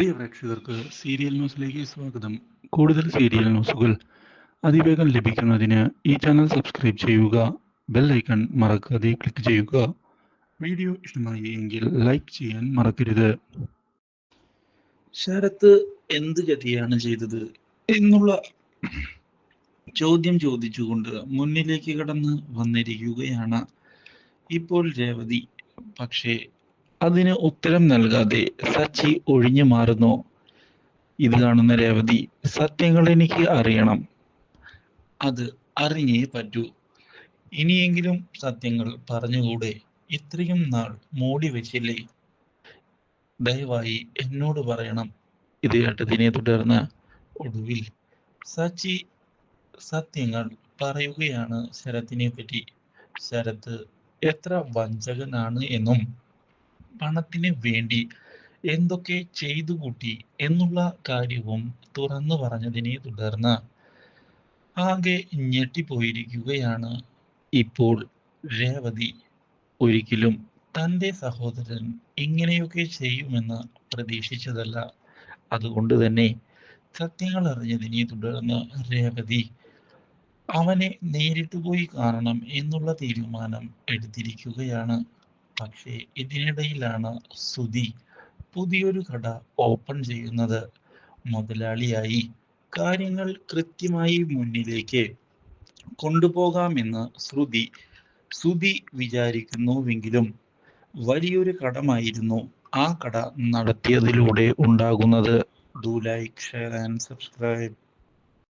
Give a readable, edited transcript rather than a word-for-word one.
പ്രിയ പ്രേക്ഷകർക്ക് സീരിയൽ ന്യൂസിലേക്ക് സ്വാഗതം. കൂടുതൽ സീരിയൽ ന്യൂസുകൾ അതിവേഗം ലഭിക്കുന്നതിന് ഈ ചാനൽ സബ്സ്ക്രൈബ് ചെയ്യുക. ബെൽ ഐക്കൺ മറക്കാതെ ക്ലിക്ക് ചെയ്യുക. വീഡിയോ ഇഷ്ടമായി എങ്കിൽ ലൈക്ക് ചെയ്യാൻ മറക്കരുത്. ശരത്ത് എന്ത് ഗതിയാണ് ചെയ്തത് എന്നുള്ള ചോദ്യം ചോദിച്ചുകൊണ്ട് മുന്നിലേക്ക് കടന്ന് വന്നിരിക്കുകയാണ് ഇപ്പോൾ രേവതി. പക്ഷേ അതിന് ഉത്തരം നൽകാതെ സച്ചി ഒഴിഞ്ഞു മാറുന്നു. ഇത് കാണുന്ന രേവതി, സത്യങ്ങൾ എനിക്ക് അറിയണം, അത് അറിഞ്ഞേ പറ്റൂ. ഇനിയെങ്കിലും സത്യങ്ങൾ പറഞ്ഞുകൂടെ? ഇത്രയും നാൾ മൂടി വെച്ചില്ലേ? ദയവായി എന്നോട് പറയണം. ഇത് കേട്ടതിനെ തുടർന്ന് ഒടുവിൽ സച്ചി സത്യങ്ങൾ പറയുകയാണ് ശരത്തിനെ പറ്റി. ശരത്ത് എത്ര വഞ്ചകനാണ് എന്നും പണത്തിന് വേണ്ടി എന്തൊക്കെ ചെയ്തു കൂട്ടി എന്നുള്ള കാര്യവും തുറന്നു പറഞ്ഞതിനെ തുടർന്ന് ആകെ ഞെട്ടിപ്പോയിരിക്കുകയാണ് ഇപ്പോൾ രേവതി. ഒരിക്കലും തൻ്റെ സഹോദരൻ ഇങ്ങനെയൊക്കെ ചെയ്യുമെന്ന് പ്രതീക്ഷിച്ചതല്ല. അതുകൊണ്ട് തന്നെ സത്യങ്ങൾ അറിഞ്ഞതിനെ തുടർന്ന് രേവതി അവനെ നേരിട്ട് പോയി കാണണം എന്നുള്ള തീരുമാനം എടുത്തിരിക്കുകയാണ്. പക്ഷേ ഇതിനിടയിലാണ് സുധി പുതിയൊരു കട ഓപ്പൺ ചെയ്യുന്നത്. മുതലാളിയായി കാര്യങ്ങൾ കൃത്യമായി മുന്നിലേക്ക് കൊണ്ടുപോകാമെന്ന് സുധി വിചാരിക്കുന്നുവെങ്കിലും വലിയൊരു കടമായിരുന്നു ആ കട നടത്തിയതിലൂടെ ഉണ്ടാകുന്നത്. Do like, share and subscribe.